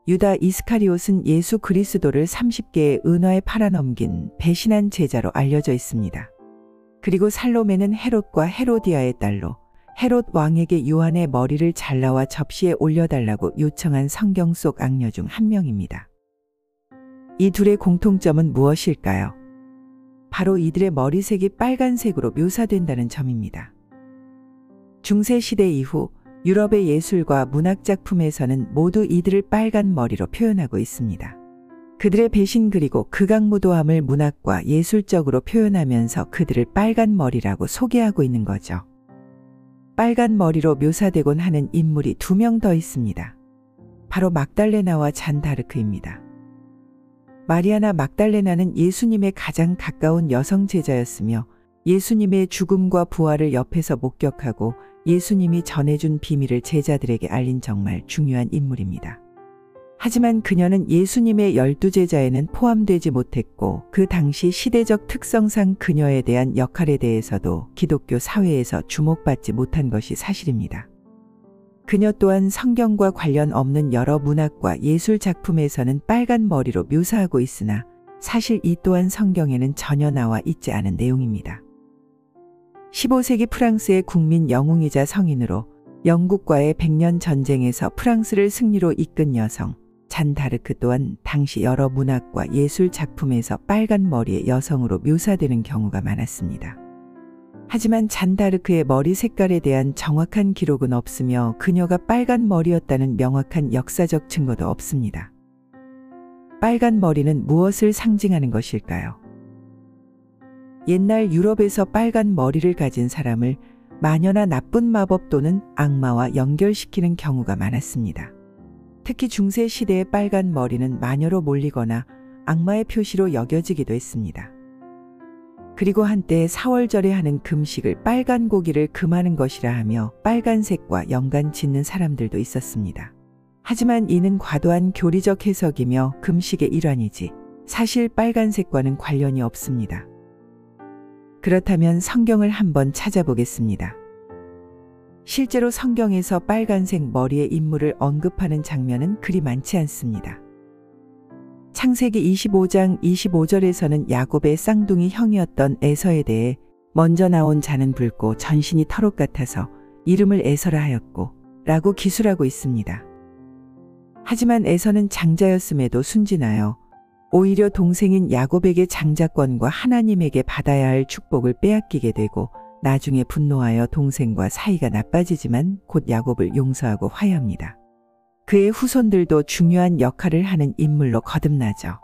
유다 이스카리옷은 예수 그리스도를 30개의 은화에 팔아넘긴 배신한 제자로 알려져 있습니다. 그리고 살로메는 헤롯과 헤로디아의 딸로 헤롯 왕에게 요한의 머리를 잘라와 접시에 올려달라고 요청한 성경 속 악녀 중 한 명입니다. 이 둘의 공통점은 무엇일까요? 바로 이들의 머리색이 빨간색으로 묘사된다는 점입니다. 중세시대 이후 유럽의 예술과 문학 작품에서는 모두 이들을 빨간 머리로 표현하고 있습니다. 그들의 배신 그리고 극악무도함을 문학과 예술적으로 표현하면서 그들을 빨간 머리라고 소개하고 있는 거죠. 빨간 머리로 묘사되곤 하는 인물이 2명 더 있습니다. 바로 막달레나와 잔다르크입니다. 마리아나 막달레나는 예수님의 가장 가까운 여성 제자였으며 예수님의 죽음과 부활을 옆에서 목격하고 예수님이 전해준 비밀을 제자들에게 알린 정말 중요한 인물입니다. 하지만 그녀는 예수님의 12제자에는 포함되지 못했고 그 당시 시대적 특성상 그녀에 대한 역할에 대해서도 기독교 사회에서 주목받지 못한 것이 사실입니다. 그녀 또한 성경과 관련 없는 여러 문학과 예술 작품에서는 빨간 머리로 묘사하고 있으나 사실 이 또한 성경에는 전혀 나와 있지 않은 내용입니다. 15세기 프랑스의 국민 영웅이자 성인으로 영국과의 100년 전쟁에서 프랑스를 승리로 이끈 여성 잔다르크 또한 당시 여러 문학과 예술 작품에서 빨간 머리의 여성으로 묘사되는 경우가 많았습니다. 하지만 잔다르크의 머리 색깔에 대한 정확한 기록은 없으며 그녀가 빨간 머리였다는 명확한 역사적 증거도 없습니다. 빨간 머리는 무엇을 상징하는 것일까요? 옛날 유럽에서 빨간 머리를 가진 사람을 마녀나 나쁜 마법 또는 악마와 연결시키는 경우가 많았습니다. 특히 중세 시대의 빨간 머리는 마녀로 몰리거나 악마의 표시로 여겨지기도 했습니다. 그리고 한때 4월절에 하는 금식을 빨간 고기를 금하는 것이라 하며 빨간색과 연관 짓는 사람들도 있었습니다. 하지만 이는 과도한 교리적 해석이며 금식의 일환이지 사실 빨간색과는 관련이 없습니다. 그렇다면 성경을 한번 찾아보겠습니다. 실제로 성경에서 빨간색 머리의 인물을 언급하는 장면은 그리 많지 않습니다. 창세기 25장 25절에서는 야곱의 쌍둥이 형이었던 에서에 대해 먼저 나온 자는 붉고 전신이 털옷 같아서 이름을 에서라 하였고 라고 기술하고 있습니다. 하지만 에서는 장자였음에도 순진하여 오히려 동생인 야곱에게 장자권과 하나님에게 받아야 할 축복을 빼앗기게 되고 나중에 분노하여 동생과 사이가 나빠지지만 곧 야곱을 용서하고 화해합니다. 그의 후손들도 중요한 역할을 하는 인물로 거듭나죠.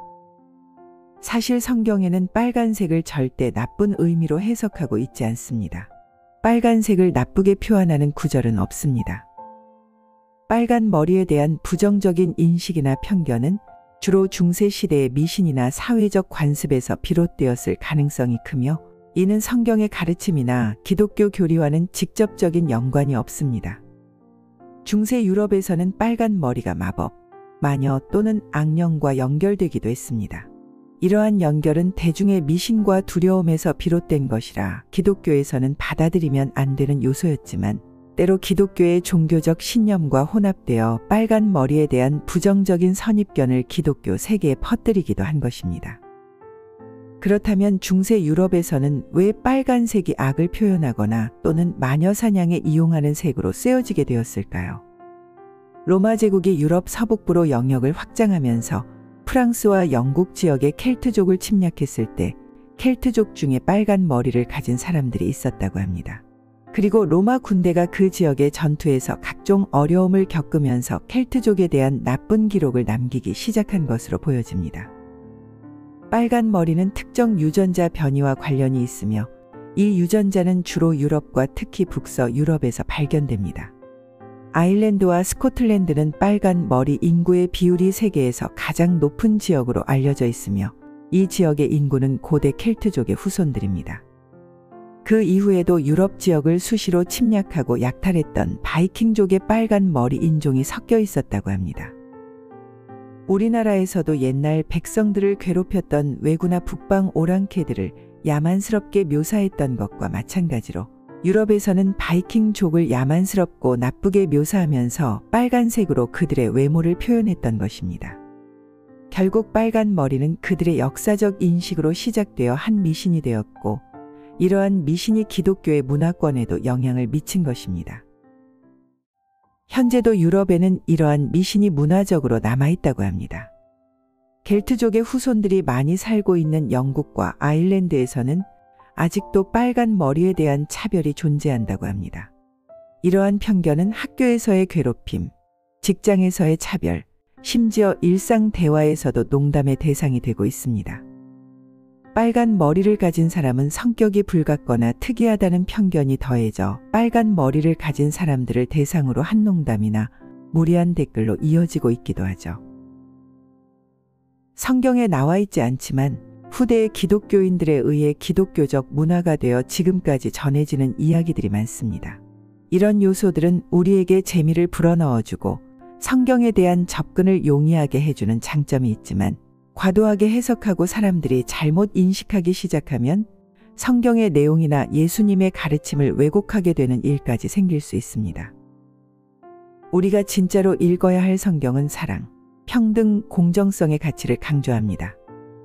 사실 성경에는 빨간색을 절대 나쁜 의미로 해석하고 있지 않습니다. 빨간색을 나쁘게 표현하는 구절은 없습니다. 빨간 머리에 대한 부정적인 인식이나 편견은 주로 중세시대의 미신이나 사회적 관습에서 비롯되었을 가능성이 크며 이는 성경의 가르침이나 기독교 교리와는 직접적인 연관이 없습니다. 중세 유럽에서는 빨간 머리가 마법, 마녀 또는 악령과 연결되기도 했습니다. 이러한 연결은 대중의 미신과 두려움에서 비롯된 것이라 기독교에서는 받아들이면 안 되는 요소였지만 때로 기독교의 종교적 신념과 혼합되어 빨간 머리에 대한 부정적인 선입견을 기독교 세계에 퍼뜨리기도 한 것입니다. 그렇다면 중세 유럽에서는 왜 빨간색이 악을 표현하거나 또는 마녀 사냥에 이용하는 색으로 쓰여지게 되었을까요? 로마 제국이 유럽 서북부로 영역을 확장하면서 프랑스와 영국 지역의 켈트족을 침략했을 때 켈트족 중에 빨간 머리를 가진 사람들이 있었다고 합니다. 그리고 로마 군대가 그 지역의 전투에서 각종 어려움을 겪으면서 켈트족에 대한 나쁜 기록을 남기기 시작한 것으로 보여집니다. 빨간 머리는 특정 유전자 변이와 관련이 있으며 이 유전자는 주로 유럽과 특히 북서 유럽에서 발견됩니다. 아일랜드와 스코틀랜드는 빨간 머리 인구의 비율이 세계에서 가장 높은 지역으로 알려져 있으며 이 지역의 인구는 고대 켈트족의 후손들입니다. 그 이후에도 유럽 지역을 수시로 침략하고 약탈했던 바이킹족의 빨간 머리 인종이 섞여 있었다고 합니다. 우리나라에서도 옛날 백성들을 괴롭혔던 왜구나 북방 오랑캐들을 야만스럽게 묘사했던 것과 마찬가지로 유럽에서는 바이킹족을 야만스럽고 나쁘게 묘사하면서 빨간색으로 그들의 외모를 표현했던 것입니다. 결국 빨간 머리는 그들의 역사적 인식으로 시작되어 한 미신이 되었고, 이러한 미신이 기독교의 문화권에도 영향을 미친 것입니다. 현재도 유럽에는 이러한 미신이 문화적으로 남아있다고 합니다. 켈트족의 후손들이 많이 살고 있는 영국과 아일랜드에서는 아직도 빨간 머리에 대한 차별이 존재한다고 합니다. 이러한 편견은 학교에서의 괴롭힘, 직장에서의 차별, 심지어 일상 대화에서도 농담의 대상이 되고 있습니다. 빨간 머리를 가진 사람은 성격이 불같거나 특이하다는 편견이 더해져 빨간 머리를 가진 사람들을 대상으로 한 농담이나 무리한 댓글로 이어지고 있기도 하죠. 성경에 나와 있지 않지만 후대의 기독교인들에 의해 기독교적 문화가 되어 지금까지 전해지는 이야기들이 많습니다. 이런 요소들은 우리에게 재미를 불어넣어주고 성경에 대한 접근을 용이하게 해주는 장점이 있지만, 과도하게 해석하고 사람들이 잘못 인식하기 시작하면 성경의 내용이나 예수님의 가르침을 왜곡하게 되는 일까지 생길 수 있습니다. 우리가 진짜로 읽어야 할 성경은 사랑, 평등, 공정성의 가치를 강조합니다.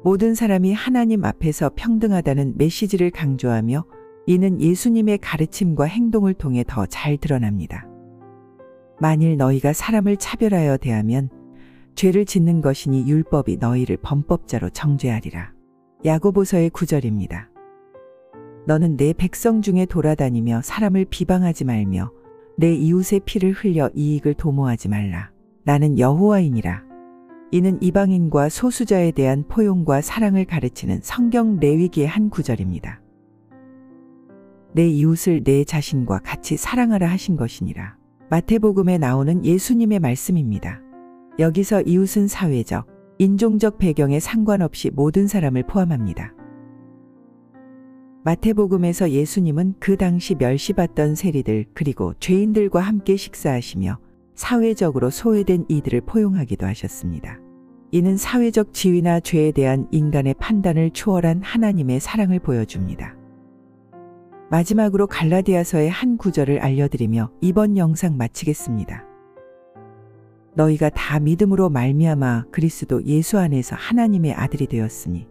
모든 사람이 하나님 앞에서 평등하다는 메시지를 강조하며, 이는 예수님의 가르침과 행동을 통해 더 잘 드러납니다. 만일 너희가 사람을 차별하여 대하면 죄를 짓는 것이니 율법이 너희를 범법자로 정죄하리라. 야고보서의 9절입니다. 너는 내 백성 중에 돌아다니며 사람을 비방하지 말며 내 이웃의 피를 흘려 이익을 도모하지 말라. 나는 여호와이니라. 이는 이방인과 소수자에 대한 포용과 사랑을 가르치는 성경 레위기의 한 구절입니다. 내 이웃을 내 자신과 같이 사랑하라 하신 것이니라. 마태복음에 나오는 예수님의 말씀입니다. 여기서 이웃은 사회적, 인종적 배경에 상관없이 모든 사람을 포함합니다. 마태복음에서 예수님은 그 당시 멸시받던 세리들 그리고 죄인들과 함께 식사하시며 사회적으로 소외된 이들을 포용하기도 하셨습니다. 이는 사회적 지위나 죄에 대한 인간의 판단을 초월한 하나님의 사랑을 보여줍니다. 마지막으로 갈라디아서의 한 구절을 알려드리며 이번 영상 마치겠습니다. 너희가 다 믿음으로 말미암아 그리스도 예수 안에서 하나님의 아들이 되었으니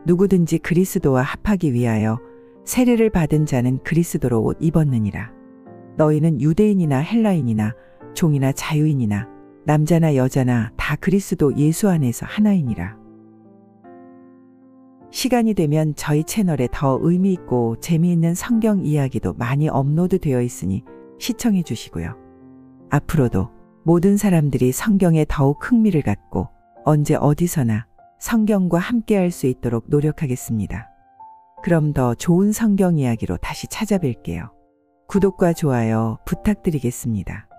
누구든지 그리스도와 합하기 위하여 세례를 받은 자는 그리스도로 옷 입었느니라. 너희는 유대인이나 헬라인이나 종이나 자유인이나 남자나 여자나 다 그리스도 예수 안에서 하나이니라. 시간이 되면 저희 채널에 더 의미 있고 재미있는 성경 이야기도 많이 업로드 되어 있으니 시청해 주시고요. 앞으로도 모든 사람들이 성경에 더욱 흥미를 갖고 언제 어디서나 성경과 함께할 수 있도록 노력하겠습니다. 그럼 더 좋은 성경 이야기로 다시 찾아뵐게요. 구독과 좋아요 부탁드리겠습니다.